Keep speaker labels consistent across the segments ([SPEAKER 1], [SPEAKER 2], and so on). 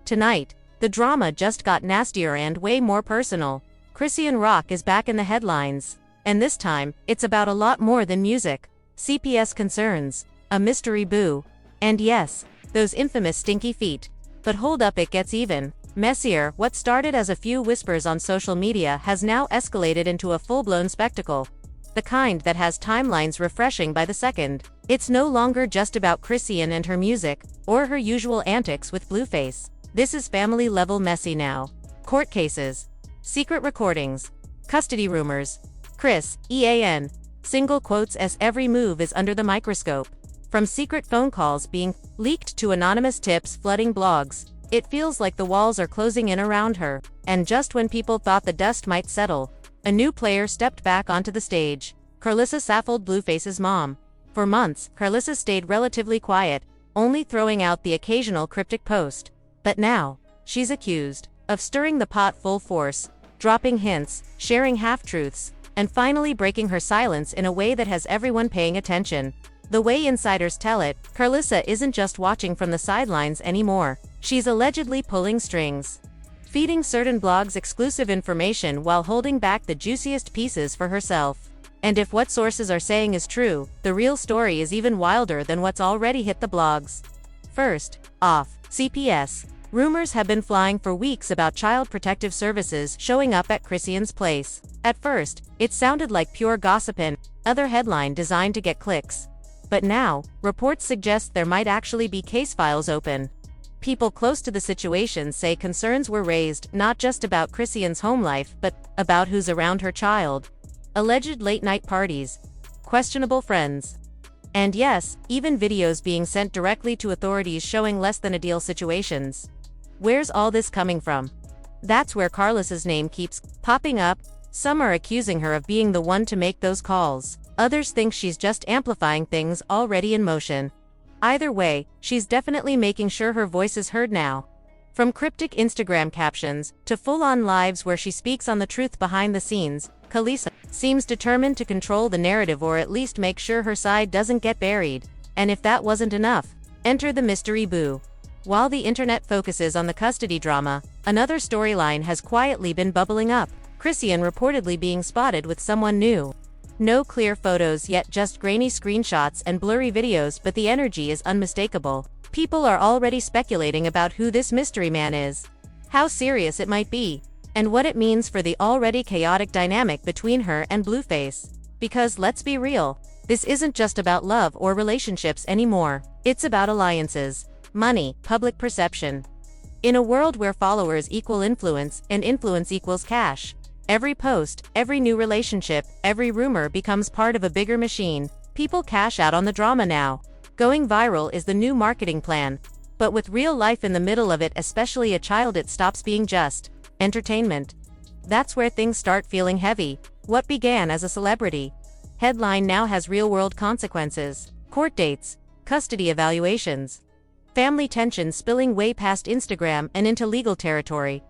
[SPEAKER 1] Tonight, the drama just got nastier and way more personal. Chrisean Rock is back in the headlines. And this time, it's about a lot more than music. CPS concerns, a mystery boo, and yes, those infamous stinky feet. But hold up, it gets even messier. What started as a few whispers on social media has now escalated into a full-blown spectacle. The kind that has timelines refreshing by the second. It's no longer just about Chrisean and her music, or her usual antics with Blueface. This is family-level messy now. Court cases, secret recordings, custody rumors. Chrisean, single quotes as every move is under the microscope. From secret phone calls being leaked to anonymous tips flooding blogs, it feels like the walls are closing in around her. And just when people thought the dust might settle, a new player stepped back onto the stage. Karlissa saffled Blueface's mom. For months, Karlissa stayed relatively quiet, only throwing out the occasional cryptic post. But now, she's accused of stirring the pot full force, dropping hints, sharing half-truths, and finally breaking her silence in a way that has everyone paying attention. The way insiders tell it, Karlissa isn't just watching from the sidelines anymore. She's allegedly pulling strings, feeding certain blogs exclusive information while holding back the juiciest pieces for herself. And if what sources are saying is true, the real story is even wilder than what's already hit the blogs. First off, CPS. Rumors have been flying for weeks about Child Protective Services showing up at Chrisean's place. At first, it sounded like pure gossip and other headline designed to get clicks. But now, reports suggest there might actually be case files open. People close to the situation say concerns were raised not just about Chrisean's home life but about who's around her child. Alleged late-night parties, questionable friends, and yes, even videos being sent directly to authorities showing less than ideal situations. Where's all this coming from? That's where Karlissa's name keeps popping up. Some are accusing her of being the one to make those calls. Others think she's just amplifying things already in motion. Either way, she's definitely making sure her voice is heard now. From cryptic Instagram captions to full-on lives where she speaks on the truth behind the scenes, Karlissa seems determined to control the narrative or at least make sure her side doesn't get buried. And if that wasn't enough, enter the mystery boo. While the internet focuses on the custody drama, another storyline has quietly been bubbling up. Chrisean reportedly being spotted with someone new. No clear photos yet, just grainy screenshots and blurry videos, but the energy is unmistakable. People are already speculating about who this mystery man is, how serious it might be, and what it means for the already chaotic dynamic between her and Blueface. Because let's be real, this isn't just about love or relationships anymore. It's about alliances, money, public perception. In a world where followers equal influence and influence equals cash, every post, every new relationship, every rumor becomes part of a bigger machine. People cash out on the drama now. Going viral is the new marketing plan. But with real life in the middle of it, especially a child, it stops being just entertainment. That's where things start feeling heavy. What began as a celebrity headline now has real-world consequences. Court dates, custody evaluations, family tension spilling way past Instagram and into legal territory.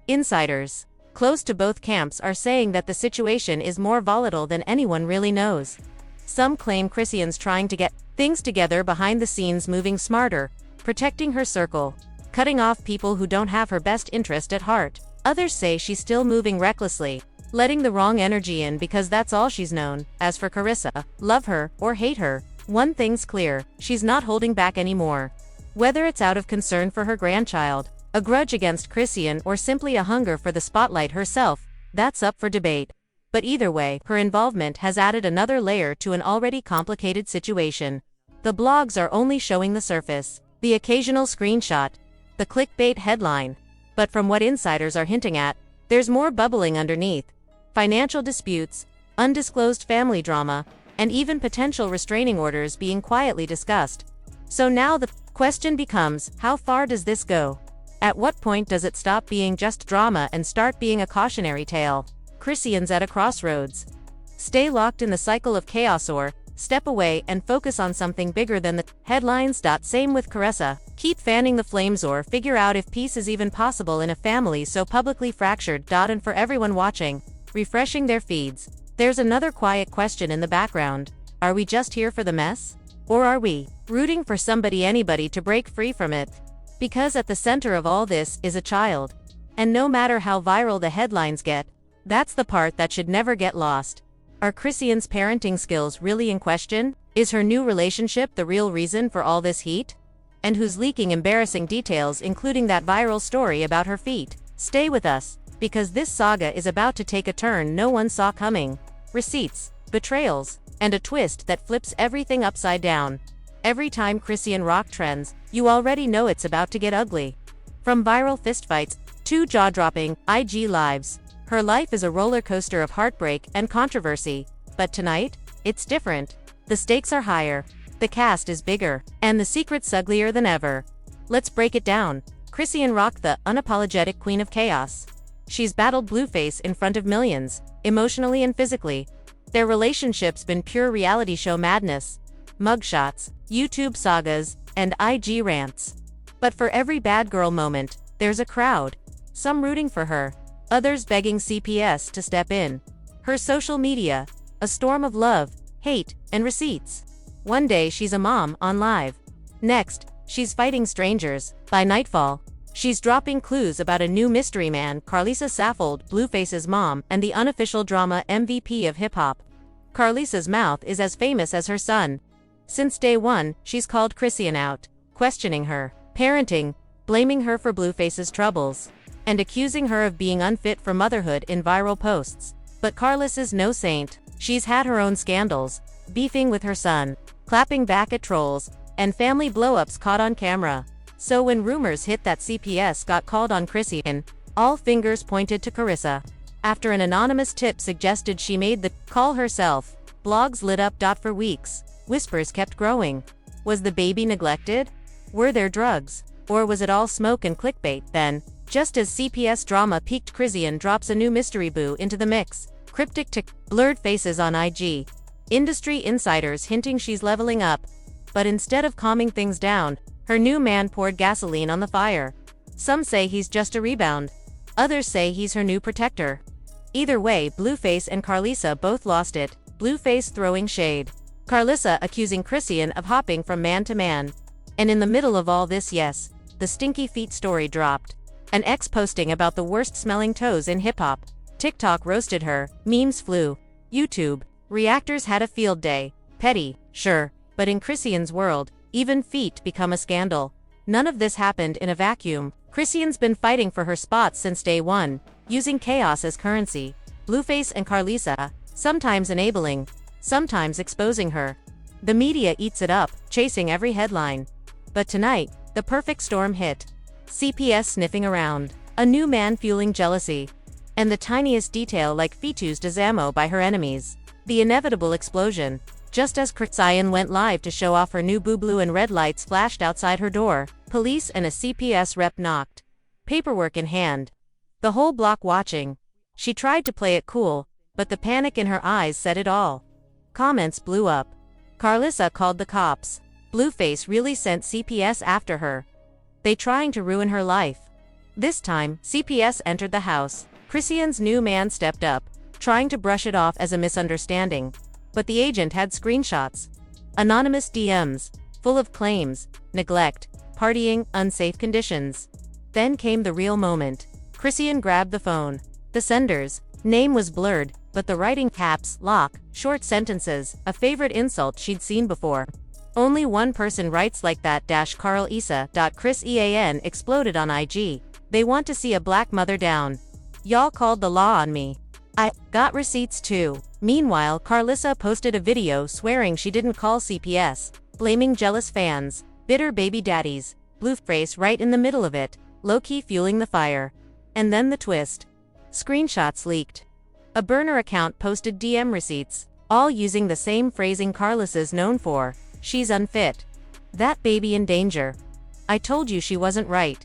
[SPEAKER 1] Insiders close to both camps are saying that the situation is more volatile than anyone really knows. Some claim Chrisean's trying to get things together behind the scenes, moving smarter, protecting her circle, cutting off people who don't have her best interest at heart. Others say she's still moving recklessly, letting the wrong energy in because that's all she's known. As for Karlissa, love her or hate her, one thing's clear, she's not holding back anymore. Whether it's out of concern for her grandchild, a grudge against Chrisean, or simply a hunger for the spotlight herself, that's up for debate. But either way, her involvement has added another layer to an already complicated situation. The blogs are only showing the surface, the occasional screenshot, the clickbait headline. But from what insiders are hinting at, there's more bubbling underneath. Financial disputes, undisclosed family drama, and even potential restraining orders being quietly discussed. So now the question becomes, how far does this go? At what point does it stop being just drama and start being a cautionary tale? Chrisean's at a crossroads. Stay locked in the cycle of chaos or step away and focus on something bigger than the headlines. Same with Karlissa. Keep fanning the flames or figure out if peace is even possible in a family so publicly fractured. And for everyone watching, refreshing their feeds, there's another quiet question in the background. Are we just here for the mess? Or are we rooting for anybody to break free from it? Because at the center of all this is a child. And no matter how viral the headlines get, that's the part that should never get lost. Are Chrisean's parenting skills really in question? Is her new relationship the real reason for all this heat? And who's leaking embarrassing details, including that viral story about her feet? Stay with us, because this saga is about to take a turn no one saw coming. Receipts, betrayals, and a twist that flips everything upside down. Every time Chrisean Rock trends, you already know it's about to get ugly. From viral fistfights to jaw-dropping IG lives, her life is a roller coaster of heartbreak and controversy. But tonight, it's different. The stakes are higher, the cast is bigger, and the secret's uglier than ever. Let's break it down. Chrisean Rock, the unapologetic queen of chaos. She's battled Blueface in front of millions, emotionally and physically. Their relationship's been pure reality show madness. Mugshots, YouTube sagas, and IG rants. But for every bad girl moment, there's a crowd. Some rooting for her, others begging CPS to step in. Her social media, a storm of love, hate, and receipts. One day she's a mom on live. Next, she's fighting strangers. By nightfall, she's dropping clues about a new mystery man, Karlissa Saffold, Blueface's mom and the unofficial drama MVP of hip-hop. Karlissa's mouth is as famous as her son. Since day one, she's called Chrisean out, questioning her parenting, blaming her for Blueface's troubles, and accusing her of being unfit for motherhood in viral posts. But Karlissa's no saint. She's had her own scandals, beefing with her son, clapping back at trolls, and family blow-ups caught on camera. So when rumors hit that CPS got called on Chrisean, all fingers pointed to Karlissa. After an anonymous tip suggested she made the call herself, blogs lit up. For weeks, whispers kept growing. Was the baby neglected? Were there drugs? Or was it all smoke and clickbait? Then, just as CPS drama peaked, Chrisean drops a new mystery boo into the mix. Cryptic blurred faces on IG. Industry insiders hinting she's leveling up. But instead of calming things down, her new man poured gasoline on the fire. Some say he's just a rebound. Others say he's her new protector. Either way, Blueface and Karlissa both lost it. Blueface throwing shade. Karlissa accusing Chrisean of hopping from man to man. And in the middle of all this, yes, the stinky feet story dropped. An ex posting about the worst smelling toes in hip-hop. TikTok roasted her, memes flew. YouTube, reactors had a field day. Petty, sure, but in Chrisean's world, even feet become a scandal. None of this happened in a vacuum. Chrisean's been fighting for her spot since day one, using chaos as currency. Blueface and Karlissa, sometimes enabling, sometimes exposing her. The media eats it up, chasing every headline. But tonight, the perfect storm hit. CPS sniffing around, a new man fueling jealousy, and the tiniest detail like feet used as ammo by her enemies. The inevitable explosion. Just as Chrisean went live to show off her new boo, blue and red lights flashed outside her door. Police and a CPS rep knocked. Paperwork in hand. The whole block watching. She tried to play it cool, but the panic in her eyes said it all. Comments blew up. Karlissa called the cops. Blueface really sent CPS after her. They trying to ruin her life. This time, CPS entered the house. Chrisean's new man stepped up, trying to brush it off as a misunderstanding. But the agent had screenshots. Anonymous DMs, full of claims, neglect, partying, unsafe conditions. Then came the real moment. Chrisean grabbed the phone. The sender's name was blurred, but the writing caps lock, short sentences, a favorite insult she'd seen before. Only one person writes like that. Karlissa. Chrisean exploded on IG. They want to see a black mother down. Y'all called the law on me. I got receipts too. Meanwhile, Karlissa posted a video swearing she didn't call CPS, blaming jealous fans, bitter baby daddies. Blueface right in the middle of it, low-key fueling the fire. And then the twist. Screenshots leaked. A burner account posted DM receipts, all using the same phrasing Karlissa's known for. She's unfit. That baby in danger. I told you she wasn't right.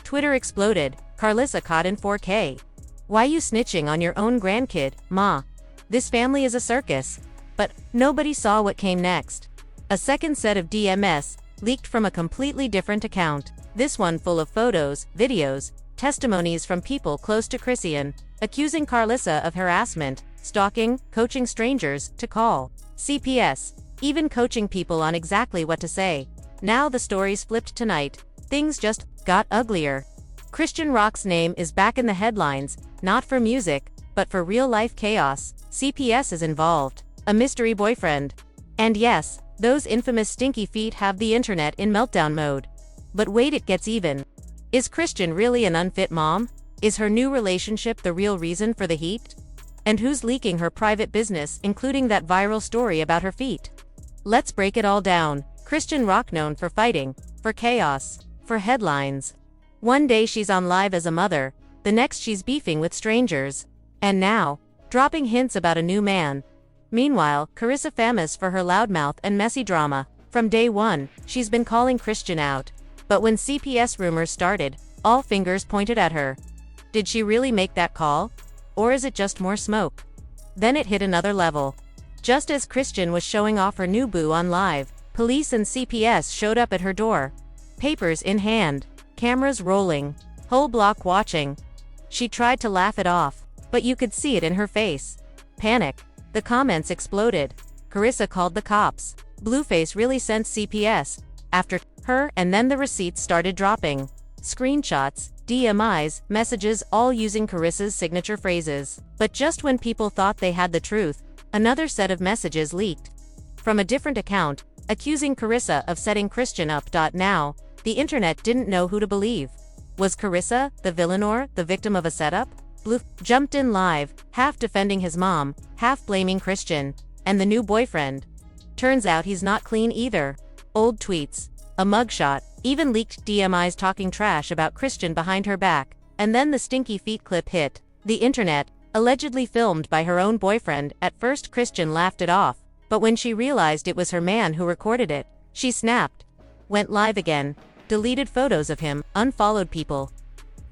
[SPEAKER 1] Twitter exploded. Karlissa caught in 4K. Why you snitching on your own grandkid, ma? This family is a circus. But nobody saw what came next. A second set of DMs leaked from a completely different account. This one full of photos, videos, testimonies from people close to Chrisean, accusing Karlissa of harassment, stalking, coaching strangers to call CPS, even coaching people on exactly what to say. Now the story's flipped tonight. things just got uglier. Chrisean Rock's name is back in the headlines, not for music, but for real-life chaos. CPS is involved. A mystery boyfriend. And yes, those infamous stinky feet have the internet in meltdown mode. But wait, it gets even. Is Chrisean really an unfit mom? Is her new relationship the real reason for the heat? And who's leaking her private business, including that viral story about her feet? Let's break it all down. Chrisean Rock, known for fighting, for chaos, for headlines. One day she's on live as a mother, the next she's beefing with strangers. And now, dropping hints about a new man. Meanwhile, Karlissa, famous for her loudmouth and messy drama. From day one, she's been calling Chrisean out. But when CPS rumors started, all fingers pointed at her. Did she really make that call? Or is it just more smoke? Then it hit another level. Just as Chrisean was showing off her new boo on live, police and CPS showed up at her door. Papers in hand, cameras rolling, whole block watching. She tried to laugh it off, but you could see it in her face. Panic. The comments exploded. Karlissa called the cops. Blueface really sent CPS after her, and then the receipts started dropping. Screenshots, DMIs, messages, all using Karissa's signature phrases. But just when people thought they had the truth, another set of messages leaked. From a different account, accusing Karlissa of setting Chrisean up. Now, the internet didn't know who to believe. Was Karlissa the villain or the victim of a setup? Blue jumped in live, half defending his mom, half blaming Chrisean and the new boyfriend. Turns out he's not clean either. Old tweets, a mugshot, even leaked DMIs talking trash about Chrisean behind her back, and then the stinky feet clip hit the internet, allegedly filmed by her own boyfriend. At first Chrisean laughed it off, but when she realized it was her man who recorded it, she snapped. Went live again, deleted photos of him, unfollowed people.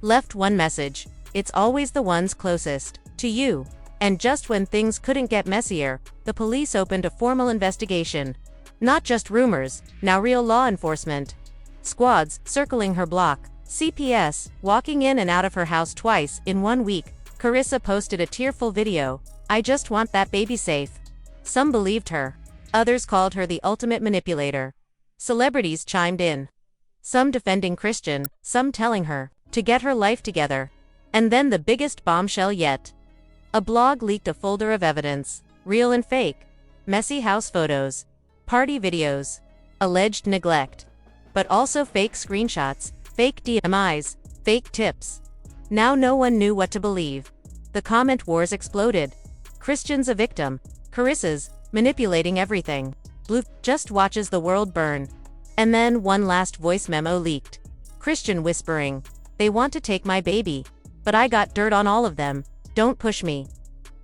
[SPEAKER 1] Left one message: it's always the ones closest to you. And just when things couldn't get messier, the police opened a formal investigation. Not just rumors, now real law enforcement. Squads circling her block, CPS walking in and out of her house twice in 1 week. Karlissa posted a tearful video. I just want that baby safe. Some believed her. Others called her the ultimate manipulator. Celebrities chimed in. Some defending Chrisean, some telling her to get her life together. And then the biggest bombshell yet. A blog leaked a folder of evidence, real and fake. Messy house photos, party videos, alleged neglect. But also fake screenshots, fake DMIs, fake tips. Now no one knew what to believe. The comment wars exploded. Chrisean's a victim. Karissa's manipulating everything. Blue just watches the world burn. And then one last voice memo leaked. Chrisean whispering, they want to take my baby. But I got dirt on all of them. Don't push me.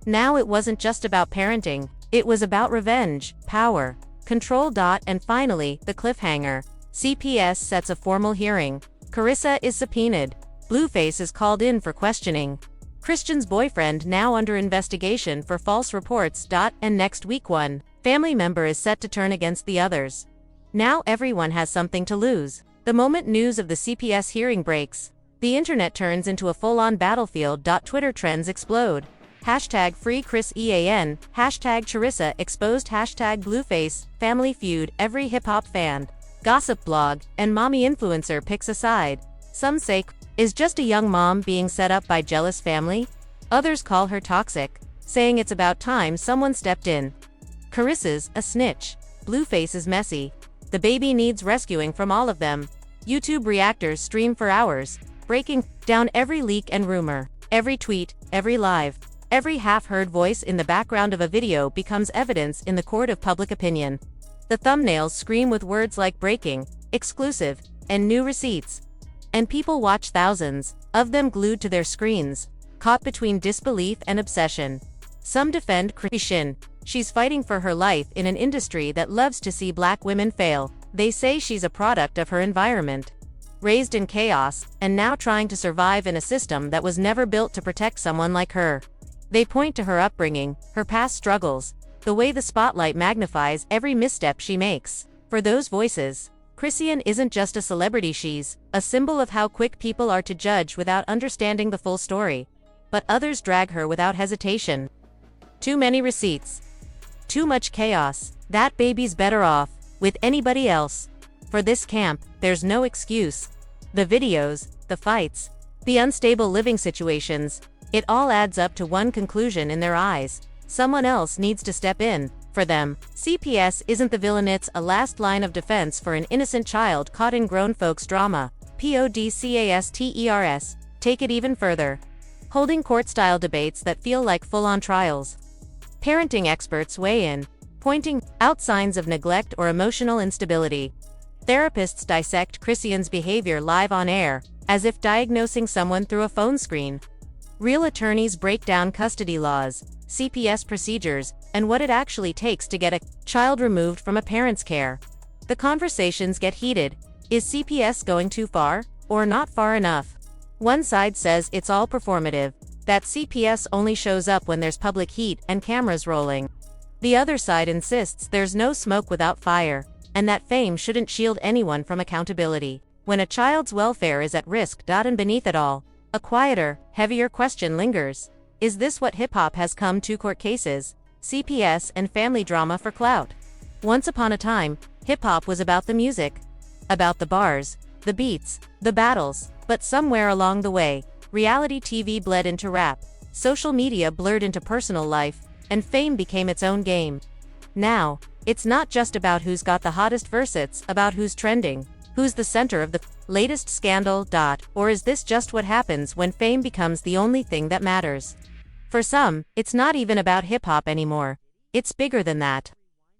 [SPEAKER 1] Now it wasn't just about parenting. It was about revenge, power, control. And finally, the cliffhanger. CPS sets a formal hearing. Karlissa is subpoenaed. Blueface is called in for questioning. Chrisean's boyfriend now under investigation for false reports. And next week one family member is set to turn against the others. Now everyone has something to lose. The moment news of the CPS hearing breaks, the internet turns into a full-on battlefield. Twitter trends explode. Hashtag free Chris EAN, hashtag Karlissa exposed, hashtag Blueface, Family Feud. Every hip-hop fan, gossip blog, and mommy influencer picks a side. Some say is just a young mom being set up by jealous family. Others call her toxic, saying it's about time someone stepped in. Karissa's a snitch. Blueface is messy. The baby needs rescuing from all of them. YouTube reactors stream for hours, breaking down every leak and rumor. Every tweet, every live, every half-heard voice in the background of a video becomes evidence in the court of public opinion. The thumbnails scream with words like breaking, exclusive, and new receipts. And people watch, thousands of them glued to their screens, caught between disbelief and obsession. Some defend Chrisean. She's fighting for her life in an industry that loves to see black women fail. They say she's a product of her environment. Raised in chaos, and now trying to survive in a system that was never built to protect someone like her. They point to her upbringing, her past struggles, the way the spotlight magnifies every misstep she makes. For those voices, Chrisean isn't just a celebrity, she's a symbol of how quick people are to judge without understanding the full story. But others drag her without hesitation. Too many receipts. Too much chaos. That baby's better off with anybody else. For this camp, there's no excuse. The videos, the fights, the unstable living situations, it all adds up to one conclusion in their eyes: someone else needs to step in. For them, CPS isn't the villain, it's a last line of defense for an innocent child caught in grown folks' drama. Podcasters. Take it even further. Holding court-style debates that feel like full-on trials. Parenting experts weigh in, pointing out signs of neglect or emotional instability. Therapists dissect Chrisean's behavior live on air, as if diagnosing someone through a phone screen. Real attorneys break down custody laws, CPS procedures, and what it actually takes to get a child removed from a parent's care. The conversations get heated. Is CPS going too far, or not far enough? One side says it's all performative, that CPS only shows up when there's public heat and cameras rolling. The other side insists there's no smoke without fire, and that fame shouldn't shield anyone from accountability when a child's welfare is at risk. And beneath it all, a quieter, heavier question lingers. Is this what hip-hop has come to? Court cases, CPS, and family drama for clout. Once upon a time, hip-hop was about the music, about the bars, the beats, the battles, but somewhere along the way, reality TV bled into rap, social media blurred into personal life, and fame became its own game. Now, it's not just about who's got the hottest verse, it's about who's trending, who's the center of the latest scandal. Or is this just what happens when fame becomes the only thing that matters? For some, it's not even about hip-hop anymore. It's bigger than that.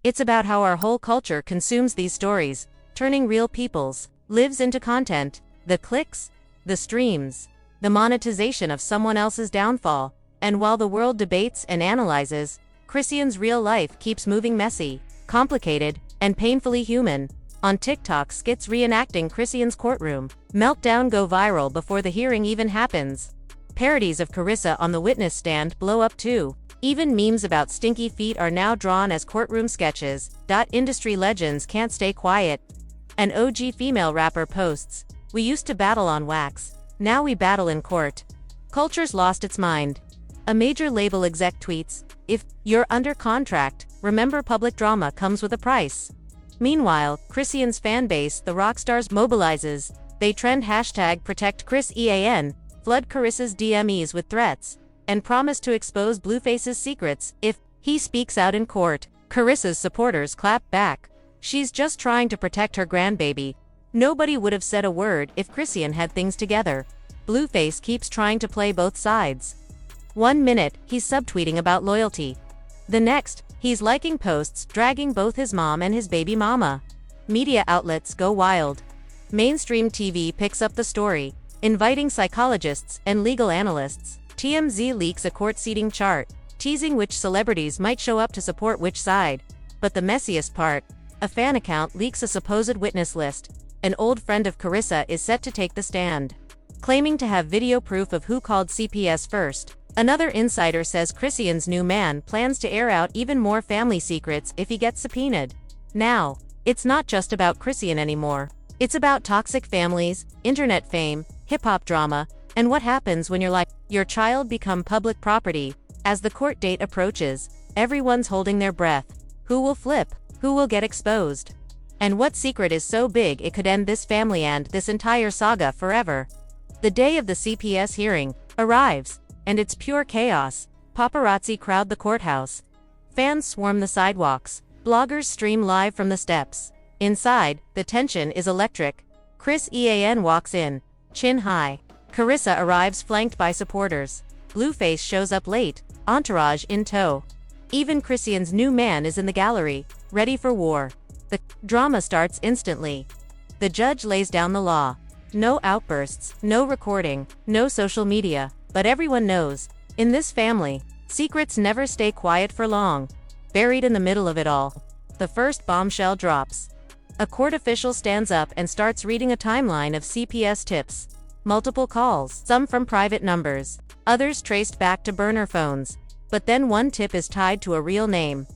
[SPEAKER 1] It's about how our whole culture consumes these stories, turning real people's lives into content. The clicks, the streams, the monetization of someone else's downfall. And while the world debates and analyzes, Chrisean's real life keeps moving, messy, complicated, and painfully human. On TikTok, skits reenacting Chrisean's courtroom meltdown go viral before the hearing even happens. Parodies of Karlissa on the witness stand blow up too. Even memes about stinky feet are now drawn as courtroom sketches. Industry legends can't stay quiet. An OG female rapper posts, "We used to battle on wax, now we battle in court." Culture's lost its mind. A major label exec tweets, "If you're under contract, remember public drama comes with a price." Meanwhile, Chrisean's fanbase, the rockstars, mobilizes. They trend #ProtectChrisEan, flood Karissa's DMs with threats, and promise to expose Blueface's secrets if he speaks out in court. Karissa's supporters clap back. She's just trying to protect her grandbaby. Nobody would have said a word if Chrisean had things together. Blueface keeps trying to play both sides. One minute, he's subtweeting about loyalty. The next, he's liking posts dragging both his mom and his baby mama. Media outlets go wild. Mainstream TV picks up the story, inviting psychologists and legal analysts. TMZ leaks a court seating chart, teasing which celebrities might show up to support which side. But the messiest part, a fan account leaks a supposed witness list. An old friend of Karlissa is set to take the stand, claiming to have video proof of who called CPS first. Another insider says Chrisean's new man plans to air out even more family secrets if he gets subpoenaed. Now, it's not just about Chrisean anymore. It's about toxic families, internet fame, hip-hop drama, and what happens when your child become public property. As the court date approaches, everyone's holding their breath. Who will flip? Who will get exposed? And what secret is so big it could end this family and this entire saga forever? The day of the CPS hearing arrives, and it's pure chaos. Paparazzi crowd the courthouse. Fans swarm the sidewalks. Bloggers stream live from the steps. Inside, the tension is electric. Chrisean walks in, chin high. Karlissa arrives flanked by supporters. Blueface shows up late, entourage in tow. Even Chrisean's new man is in the gallery, ready for war. The drama starts instantly. The judge lays down the law. No outbursts, no recording, no social media. But everyone knows, in this family, secrets never stay quiet for long. Buried in the middle of it all, the first bombshell drops. A court official stands up and starts reading a timeline of CPS tips. Multiple calls, some from private numbers, others traced back to burner phones. But then one tip is tied to a real name.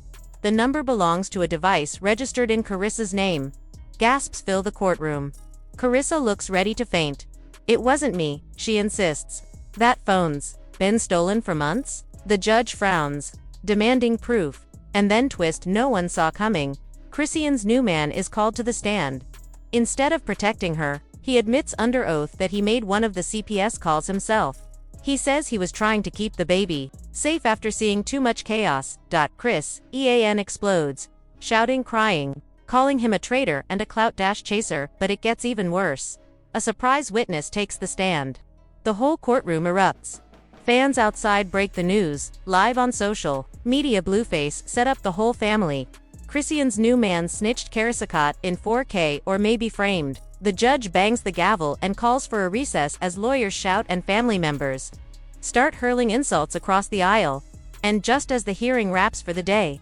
[SPEAKER 1] The number belongs to a device registered in Karissa's name. Gasps fill the courtroom. Karlissa looks ready to faint. "It wasn't me," she insists. "That phone's been stolen for months?" The judge frowns, demanding proof, and then twist no one saw coming. Chrisean's new man is called to the stand. Instead of protecting her, He admits under oath that he made one of the CPS calls himself. He says he was trying to keep the baby safe after seeing too much chaos. Chrisean explodes, shouting, crying, calling him a traitor and a clout chaser, but it gets even worse. A surprise witness takes the stand. The whole courtroom erupts. Fans outside break the news, live on social media. Blueface set up the whole family. Chrisean's new man snitched Karlissa in 4K or may be framed. The judge bangs the gavel and calls for a recess as lawyers shout and family members start hurling insults across the aisle. And just as the hearing wraps for the day,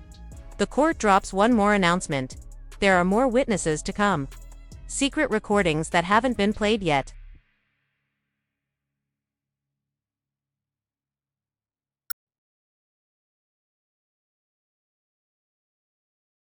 [SPEAKER 1] the court drops one more announcement. There are more witnesses to come. Secret recordings that haven't been played yet.